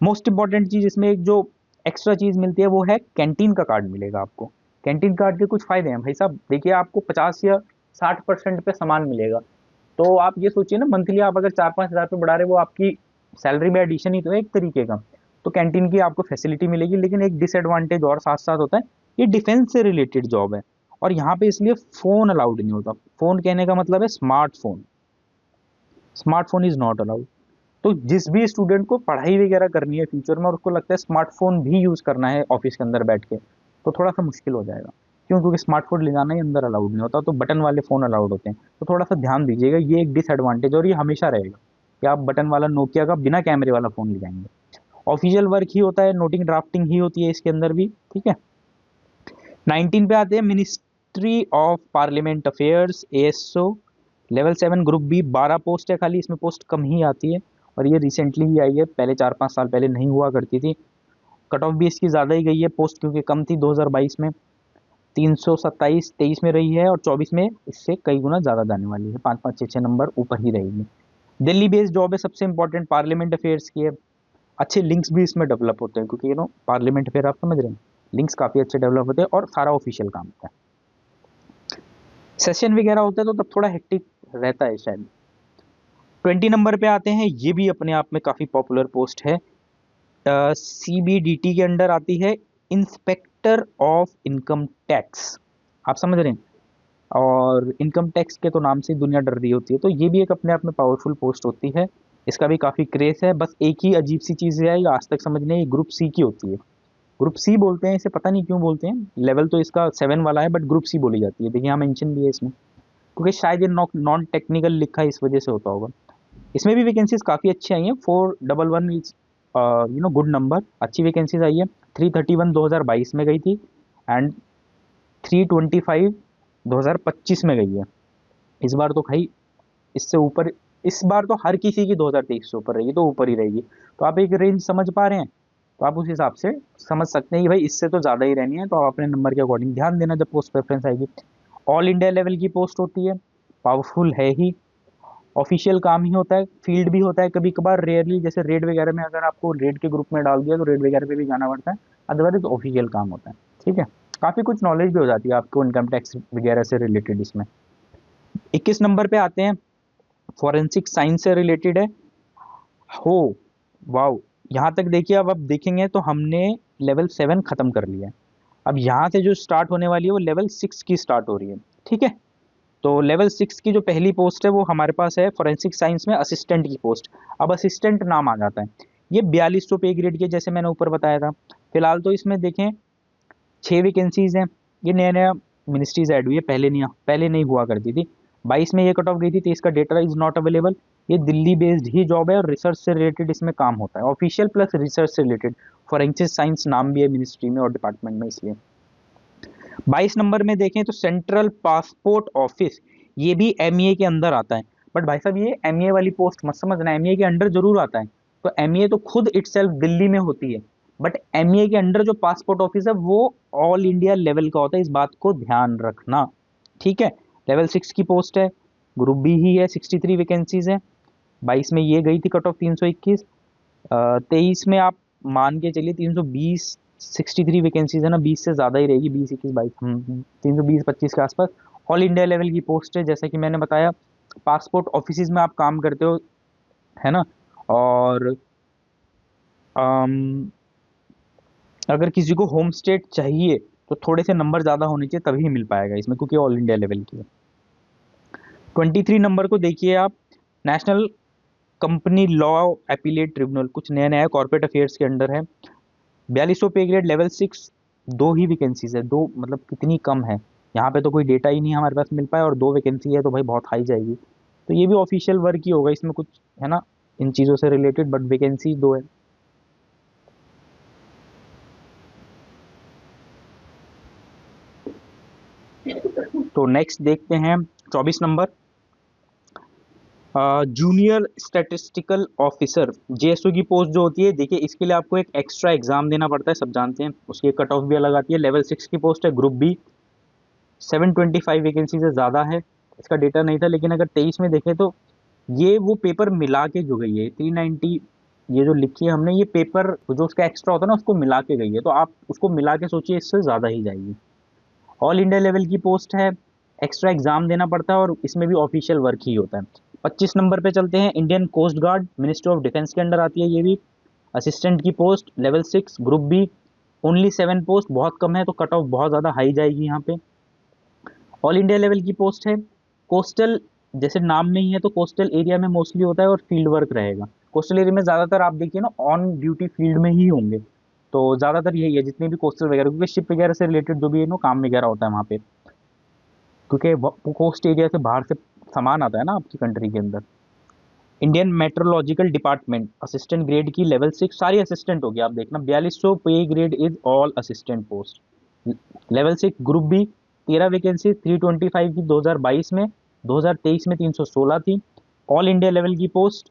मोस्ट इंपॉर्टेंट चीज इसमें एक जो एक्स्ट्रा चीज मिलती है वो है कैंटीन का कार्ड मिलेगा आपको। कैंटीन कार्ड के कुछ फायदे हैं भाई साहब, देखिए आपको 50 या 60% पे सामान मिलेगा। तो आप ये सोचिए ना, मंथली आप अगर 4-5 हज़ार पे बढ़ा रहे, वो आपकी सैलरी में एडिशन ही तो है एक तरीके का। तो कैंटीन की आपको फैसिलिटी मिलेगी, लेकिन एक डिसएडवांटेज और साथ साथ होता है, ये डिफेंस से रिलेटेड जॉब है, और यहाँ पे इसलिए फोन अलाउड नहीं होता। फोन कहने का मतलब है smartphone, smartphone is not allowed. तो जिस भी स्टूडेंट को पढ़ाई वगैरह करनी है फ्यूचर में, और उसको लगता है स्मार्टफोन भी यूज करना है ऑफिस के अंदर बैठ के, तो थोड़ा सा मुश्किल हो जाएगा। क्यों? क्योंकि स्मार्टफोन ले जाना ही अंदर अलाउड नहीं होता, तो बटन वाले फोन अलाउड होते हैं। तो थोड़ा सा ध्यान दीजिएगा, ये एक डिसएडवांटेज, और ये हमेशा रहेगा कि आप बटन वाला नोकिया का बिना कैमरे वाला फोन ले जाएंगे। ऑफिशियल वर्क ही होता है, नोटिंग ड्राफ्टिंग ही होती है इसके अंदर भी। ठीक है, 19 पे आते हैं, ministry of parliament affairs, ASO, level 7 group B, 12 post है खाली, इसमें पोस्ट कम ही आती है, और ये रिसेंटली ही आई है, पहले 4-5 साल पहले नहीं हुआ करती थी। कट ऑफ भी इसकी ज़्यादा ही गई है, पोस्ट क्योंकि कम थी 2022 में, 327 23 में रही है, और 24 में इससे कई गुना ज़्यादा जाने वाली है, 5-5 6-6 नंबर ऊपर ही रहेगी। दिल्ली बेस्ड जॉब है, सबसे इंपॉर्टेंट पार्लियामेंट अफेयर्स की है। अच्छे लिंक्स भी इसमें डेवलप होते हैं, क्योंकि पार्लियामेंट अफेयर आप समझ रहे हैं, लिंक्स काफ़ी अच्छे डेवलप होते हैं, और सारा ऑफिशियल काम होता है। सेशन वगैरह होता है तो तब थोड़ा हेक्टिक रहता है शायद। 20 नंबर पे आते हैं, ये भी अपने आप में काफ़ी पॉपुलर पोस्ट है। CBDT के अंडर आती है, इंस्पेक्टर ऑफ इनकम टैक्स। आप समझ रहे हैं, और इनकम टैक्स के तो नाम से ही दुनिया डर रही होती है, तो ये भी एक अपने आप में पावरफुल पोस्ट होती है। इसका भी काफ़ी क्रेज है। बस एक ही अजीब सी चीज़ है, ये आज तक समझने, ये ग्रुप सी की होती है। ग्रुप सी बोलते हैं इसे, पता नहीं क्यों बोलते हैं, लेवल तो इसका 7 वाला है, बट ग्रुप सी बोली जाती है। देखिए यहाँ मेंशन भी है इसमें, क्योंकि शायद ये नॉन टेक्निकल लिखा है, इस वजह से होता होगा। इसमें भी वैकेंसीज काफ़ी अच्छी आई हैं। 411 इज गुड नंबर, अच्छी वैकेंसीज आई है। 331 2022 में गई थी, एंड 325 2025 में गई है। इस बार तो भाई इससे ऊपर, इस बार तो हर किसी की 2023 से ऊपर रहेगी, तो ऊपर ही रहेगी। तो आप एक रेंज समझ पा रहे हैं, तो आप उस हिसाब से समझ सकते हैं कि भाई इससे तो ज़्यादा ही रहनी है, तो आप अपने नंबर के अकॉर्डिंग ध्यान देना जब पोस्ट प्रेफरेंस आएगी। ऑल इंडिया लेवल की पोस्ट होती है, पावरफुल है ही, ऑफिशियल काम ही होता है, फील्ड भी होता है कभी कभार, रेयरली, जैसे रेड वगैरह में अगर आपको रेड के ग्रुप में डाल दिया तो रेड वगैरह पे भी जाना पड़ता है, अदरवाइज ऑफिशियल काम होता है। ठीक है, काफ़ी कुछ नॉलेज भी हो जाती है आपको इनकम टैक्स वगैरह से रिलेटेड इसमें। 21 नंबर पे आते हैं, फॉरेंसिक साइंस से रिलेटेड है। हो, वाओ, यहाँ तक देखिए, अब देखेंगे तो हमने लेवल 7 खत्म कर लिया है। अब यहाँ से जो स्टार्ट होने वाली है वो लेवल 6 की स्टार्ट हो रही है। ठीक है, तो लेवल 6 की जो पहली पोस्ट है वो हमारे पास है फॉरेंसिक साइंस में असिस्टेंट की पोस्ट। अब असिस्टेंट नाम आ जाता है, ये 4200 पे ग्रेड की, जैसे मैंने ऊपर बताया था। फिलहाल तो इसमें देखें 6 वैकेंसीज हैं। ये नया नया मिनिस्ट्रीज ऐड हुई है, पहले नहीं हुआ करती थी। 22 में ये कट ऑफ गई थी, 23 का डेटा इज नॉट अवेलेबल। ये दिल्ली बेस्ड ही जॉब है और रिसर्च से रिलेटेड इसमें काम होता है, ऑफिशियल प्लस रिसर्च से रिलेटेड। फॉरेंसिक साइंस नाम भी है मिनिस्ट्री में और डिपार्टमेंट में, इसलिए। 22 नंबर में देखें तो सेंट्रल पासपोर्ट ऑफिस, ये भी एमईए के अंदर आता है। बट भाई साहब, ये एमईए वाली पोस्ट मत समझना, एमईए के अंडर जरूर आता है। तो एमईए तो खुद इटसेल्फ दिल्ली में होती है, बट एमईए के अंडर जो पासपोर्ट ऑफिस है वो ऑल इंडिया लेवल का होता है, इस बात को ध्यान रखना। ठीक है, लेवल 6 की पोस्ट है, ग्रुप बी ही है, 63 वैकेंसीज है। 22 में ये गई थी कट ऑफ 321। 23 में आप मान के चलिए 320, 63 वैकेंसीज है ना, 20 से ज़्यादा ही रहेगी, 20 21 22, 320 25 के आसपास। ऑल इंडिया लेवल की पोस्ट है, जैसा कि मैंने बताया। पासपोर्ट ऑफिस में आप काम करते हो, है ना, और अम, अगर किसी को होम स्टेट चाहिए तो थोड़े से नंबर ज़्यादा होने चाहिए, तभी मिल पाएगा इसमें, क्योंकि ऑल इंडिया लेवल की है। 23 नंबर को देखिए आप, national company law appellate tribunal, कुछ नया नया कॉर्पोरेट अफेयर्स के अंडर है। 4200 पे ग्रेड, लेवल 6, दो ही वैकेंसीज है, दो मतलब कितनी कम है। यहाँ पे तो कोई डेटा ही नहीं हमारे पास मिल पाया, और दो वैकेंसी है तो भाई बहुत हाई जाएगी। तो ये भी ऑफिशियल वर्क ही होगा, इसमें कुछ है ना इन चीज़ों से रिलेटेड, बट वैकेंसी दो है। तो नेक्स्ट देखते हैं 24 number, junior statistical officer, JSO की पोस्ट जो होती है। देखिए इसके लिए आपको एक एक्स्ट्रा एग्जाम देना पड़ता है, सब जानते हैं, उसकी कट ऑफ भी अलग आती है। लेवल 6 की पोस्ट है, ग्रुप बी, 725 वैकेंसी से ज़्यादा है। इसका डेटा नहीं था, लेकिन अगर 23 में देखें तो ये वो पेपर मिला के जो गई है 390, ये जो लिखी है हमने, ये पेपर जो उसका एक्स्ट्रा होता है ना, उसको मिला के गई है, तो आप उसको मिला के सोचिए, इससे ज़्यादा ही जाएगी। ऑल इंडिया लेवल की पोस्ट है, एक्स्ट्रा एग्जाम देना पड़ता है, और इसमें भी ऑफिशियल वर्क ही होता है। 25 नंबर पे चलते हैं, Indian coast guard, ministry of defence के अंडर आती है ये भी। असिस्टेंट की post, level 6, group B, only 7 post, बहुत कम है, तो कट ऑफ बहुत ज़्यादा हाई जाएगी यहाँ पे। ऑल इंडिया लेवल की पोस्ट है, कोस्टल, जैसे नाम में ही है, तो कोस्टल एरिया में मोस्टली होता है और फील्ड वर्क रहेगा। कोस्टल एरिया में ज़्यादातर आप देखिए ना ऑन ड्यूटी फील्ड में ही होंगे, तो ज़्यादातर यही है जितने भी कोस्टल वगैरह, क्योंकि शिप वगैरह से रिलेटेड जो भी है ना काम वगैरह होता है वहाँ पे, क्योंकि वो कोस्ट एरिया से बाहर से सामान आता है ना आपकी कंट्री के अंदर। Indian metrological department, assistant grade की, लेवल 6, सारी असिस्टेंट होगी, आप देखना 4200 pay grade is all assistant post. Level 6, group B, 13 vacancy, 325 की 2022 में, 2023 में 316 थी। ऑल इंडिया लेवल की पोस्ट,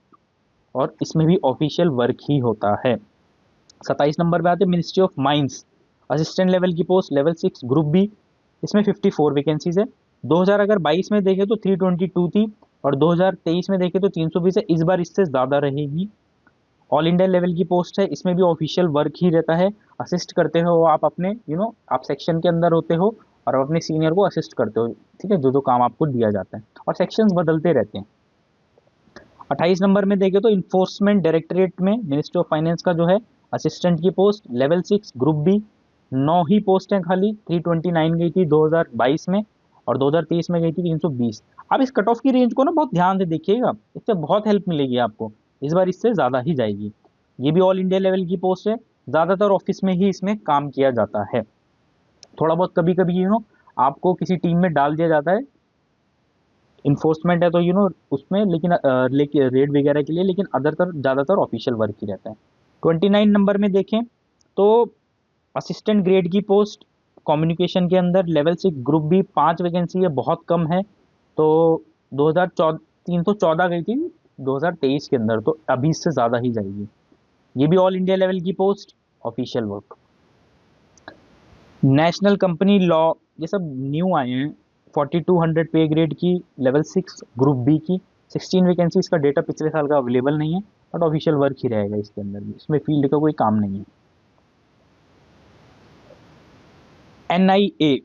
और इसमें भी ऑफिशियल वर्क ही होता है। 27 नंबर पे आते हैं, ministry of mines, assistant level की पोस्ट, लेवल 6, ग्रुप बी, इसमें 54 वैकेंसीज है। 2000 अगर 22 में देखें तो 322 थी, और 2023 में देखें तो 320 है, इस बार इससे ज़्यादा रहेगी। ऑल इंडिया लेवल की पोस्ट है, इसमें भी ऑफिशियल वर्क ही रहता है। असिस्ट करते हो आप अपने आप सेक्शन के अंदर होते हो, और आप अपने सीनियर को असिस्ट करते हो, ठीक है, जो जो काम आपको दिया जाता है, और सेक्शंस बदलते रहते हैं। 28 नंबर में देखें तो इन्फोर्समेंट डायरेक्टरेट में मिनिस्ट्री ऑफ फाइनेंस का जो है असिस्टेंट की पोस्ट लेवल 6 ग्रुप बी, 9 ही पोस्ट हैं खाली, 329 गई थी 2022 में, और 2023 में गई थी 320। अब इस कट ऑफ की रेंज को ना बहुत ध्यान से देखिएगा, इससे बहुत हेल्प मिलेगी आपको, इस बार इससे ज़्यादा ही जाएगी। ये भी ऑल इंडिया लेवल की पोस्ट है, ज़्यादातर ऑफिस में ही इसमें काम किया जाता है। थोड़ा बहुत कभी कभी आपको किसी टीम में डाल दिया जाता है, इन्फोर्समेंट है तो उसमें, लेकिन रेड वगैरह के लिए, लेकिन अदरतर ज़्यादातर ऑफिशियल वर्क ही रहता है। 29 नंबर में देखें तो असिस्टेंट ग्रेड की पोस्ट कम्युनिकेशन के अंदर लेवल 6 ग्रुप बी, 5 वैकेंसी है, बहुत कम है। तो 2014 314 गई थी 2023 के अंदर, तो अभी इससे ज़्यादा ही जाएगी। ये भी ऑल इंडिया लेवल की post, official work. National company law, ये सब न्यू आए हैं। 4200 पे ग्रेड की, लेवल 6 ग्रुप बी की, 16 वैकेंसी। इसका डेटा पिछले साल का अवेलेबल नहीं है, बट ऑफिशियल वर्क ही रहेगा इसके अंदर भी, इसमें फील्ड का कोई काम नहीं है। NIA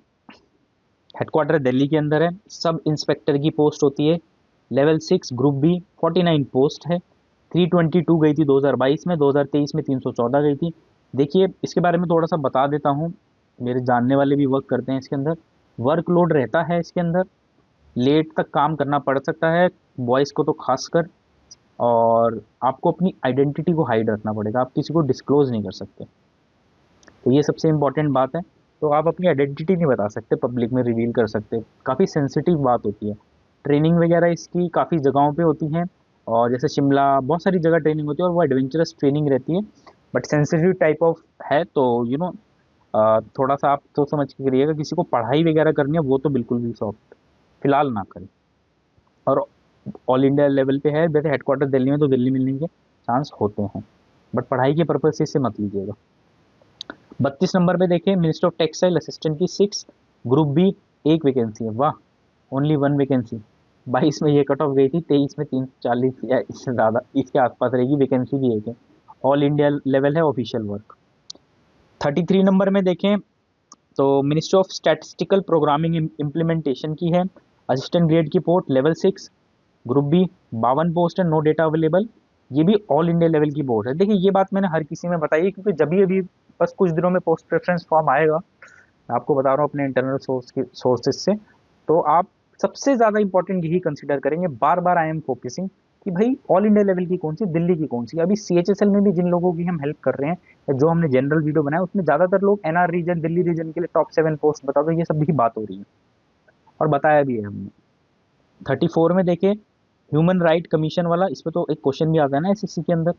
हेडक्वार्टर दिल्ली के अंदर है, सब इंस्पेक्टर की पोस्ट होती है, लेवल 6 ग्रुप बी, 49 पोस्ट है, 322 गई थी 2022 में, 2023 में 314 गई थी। देखिए इसके बारे में थोड़ा सा बता देता हूँ, मेरे जानने वाले भी वर्क करते हैं इसके अंदर। वर्कलोड रहता है इसके अंदर, लेट तक काम करना पड़ सकता है, बॉयज़ को तो खासकर, और आपको अपनी आइडेंटिटी को हाइड रखना पड़ेगा, आप किसी को डिस्क्लोज नहीं कर सकते, तो ये सबसे इम्पॉर्टेंट बात है। तो आप अपनी आइडेंटिटी नहीं बता सकते, पब्लिक में रिवील कर सकते, काफ़ी सेंसिटिव बात होती है। ट्रेनिंग वगैरह इसकी काफ़ी जगहों पे होती हैं, और जैसे शिमला, बहुत सारी जगह ट्रेनिंग होती है, और वो एडवेंचरस ट्रेनिंग रहती है, बट सेंसिटिव टाइप ऑफ है, तो थोड़ा सा आप सोच समझ के करिएगा। किसी को पढ़ाई वगैरह करनी है वो तो बिल्कुल भी सॉफ्ट फिलहाल ना करें। और ऑल इंडिया लेवल पे है, वैसे हेडक्वार्टर दिल्ली में, तो दिल्ली मिलने के चांस होते हैं, बट पढ़ाई के पर्पज से इसे मत लीजिएगा। 32 नंबर पे देखें, मिनिस्टर ऑफ टेक्सटाइल असिस्टेंट की 6 ग्रुप बी, एक वैकेंसी है, वाह, ओनली वन वैकेंसी। 22 में ये कट ऑफ गई थी, 23 में 340 या इससे ज़्यादा, इसके आसपास रहेगी, वैकेंसी भी एक है, ऑल इंडिया लेवल है, ऑफिशियल वर्क। 33 नंबर में देखें तो ministry of statistical programming implementation की है, असिस्टेंट ग्रेड की post, level 6 group B, 52 post है, नो डेटा अवेलेबल। ये भी ऑल इंडिया लेवल की पोस्ट है। देखिए ये बात मैंने हर किसी में बताई है, क्योंकि जब भी अभी बस कुछ दिनों में पोस्ट प्रेफरेंस फॉर्म आएगा, मैं आपको बता रहा हूँ अपने इंटरनल सोर्सेज से, तो आप सबसे ज़्यादा इंपॉर्टेंट यही कंसिडर करेंगे, बार बार आई एम फोकसिंग, कि भाई ऑल इंडिया लेवल की कौन सी, दिल्ली की कौन सी। अभी CHSL में भी जिन लोगों की हम हेल्प कर रहे हैं, जो हमने जनरल वीडियो बनाया, उसमें ज़्यादातर लोग NR रीजन, दिल्ली रीजन के लिए टॉप 7 पोस्ट बता दो, ये सब भी बात हो रही है, और बताया भी है हमने। 34 में देखें, ह्यूमन राइट कमीशन वाला, इस पर तो एक क्वेश्चन भी आता है ना SSC के अंदर,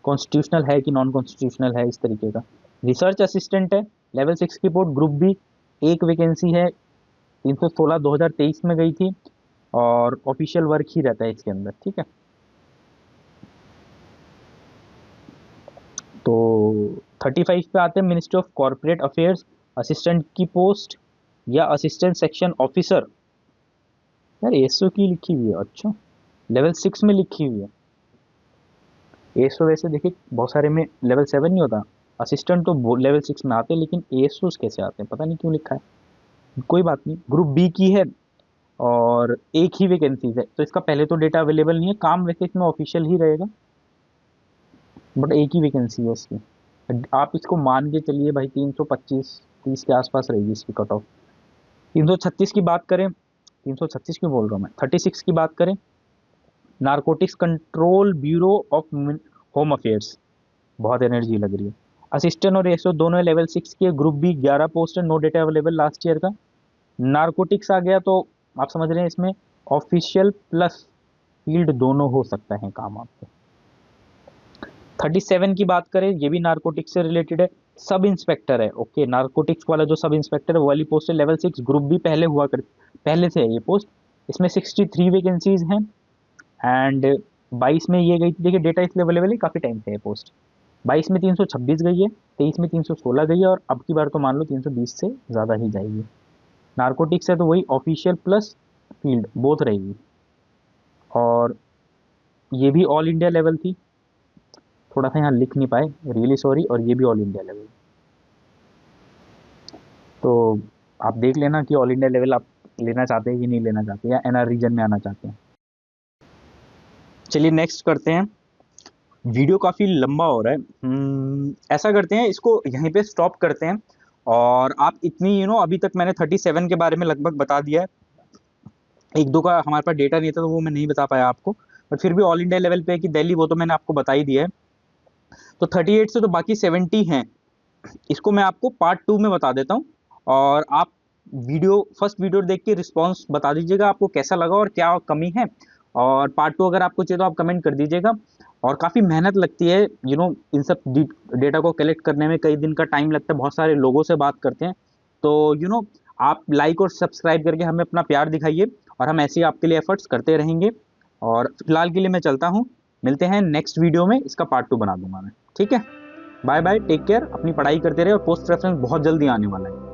कॉन्स्टिट्यूशनल है कि नॉन कॉन्स्टिट्यूशनल है, इस तरीके का। रिसर्च असिस्टेंट है, लेवल 6 की पोस्ट, ग्रुप बी, एक वैकेंसी है, 316 2023 में गई थी, और ऑफिशियल वर्क ही रहता है इसके अंदर, ठीक है। तो 35 पे आते हैं, ministry of corporate affairs assistant की पोस्ट, या असिस्टेंट सेक्शन ऑफिसर। यार ASO की लिखी हुई है, अच्छा, लेवल 6 में लिखी हुई है। ASO वैसे देखिए बहुत सारे में लेवल 7 नहीं होता, असिस्टेंट तो लेवल 6 में आते हैं, लेकिन ASOs कैसे आते हैं पता नहीं क्यों लिखा है, कोई बात नहीं। ग्रुप बी की है, और एक ही वैकेंसीज है, तो इसका पहले तो डेटा अवेलेबल नहीं है, काम वैसे इसमें ऑफिशियल ही रहेगा, बट एक ही वैकेंसी है इसकी। आप इसको मान के चलिए भाई, 325-30 के आसपास रहेगी इसकी कट ऑफ। 336 की बात करें, 336 क्यों बोल रहा हूँ मैं, 36 की बात करें, narcotics control bureau of home affairs, बहुत एनर्जी लग रही है। असिस्टेंट और एसओ दोनों लेवल 6 के, ग्रुप बी 11 पोस्ट है, no data available last year का। नारकोटिक्स आ गया तो आप समझ रहे हैं, इसमें ऑफिशियल प्लस फील्ड दोनों हो सकता है काम आपको। 37 की बात करें, ये भी नारकोटिक्स से रिलेटेड है, सब इंस्पेक्टर है, ओके, नारकोटिक्स वाला जो सब इंस्पेक्टर है वो वाली पोस्ट है, लेवल 6 ग्रुप बी, पहले से है ये पोस्ट। इसमें 63 वैकेंसीज हैं, एंड 22 में ये गई थी, देखिए डेटा इसलिए अवेलेबल है, काफ़ी टाइम से है पोस्ट। 22 में 326 गई है, 23 में 316 गई है, और अब की बार तो मान लो 320 से ज़्यादा ही जाएगी। नारकोटिक्स है तो वही ऑफिशियल प्लस फील्ड बोथ रहेगी, और ये भी ऑल इंडिया लेवल थी, थोड़ा सा यहाँ लिख नहीं पाए, रियली सॉरी, और ये भी ऑल इंडिया लेवल। तो आप देख लेना कि ऑल इंडिया लेवल आप लेना चाहते हैं कि नहीं लेना चाहते, या एनआर रीजन में आना चाहते हैं। चलिए नेक्स्ट करते हैं। वीडियो काफ़ी लंबा हो रहा है, ऐसा करते हैं, इसको यहीं पे स्टॉप करते हैं। और आप इतनी अभी तक मैंने 37 के बारे में लगभग बता दिया है। एक दो का हमारे पास डेटा नहीं था तो वो मैं नहीं बता पाया आपको, बट फिर भी ऑल इंडिया लेवल पे है कि दिल्ली, वो तो मैंने आपको बता ही दिया है। तो 38 से तो बाकी 70 हैं, इसको मैं आपको पार्ट 2 में बता देता हूँ। और आप फर्स्ट वीडियो देख के रिस्पॉन्स बता दीजिएगा आपको कैसा लगा और क्या कमी है। और पार्ट 2 अगर आपको चाहिए तो आप कमेंट कर दीजिएगा। और काफ़ी मेहनत लगती है इन सब डेटा को कलेक्ट करने में, कई दिन का टाइम लगता है, बहुत सारे लोगों से बात करते हैं। तो आप लाइक और सब्सक्राइब करके हमें अपना प्यार दिखाइए, और हम ऐसे ही आपके लिए एफर्ट्स करते रहेंगे। और फिलहाल के लिए मैं चलता हूँ, मिलते हैं नेक्स्ट वीडियो में, इसका पार्ट 2 बना दूंगा मैं। ठीक है, बाय बाय, टेक केयर, अपनी पढ़ाई करते रहे, और पोस्ट रेफरेंस बहुत जल्दी आने वाला है।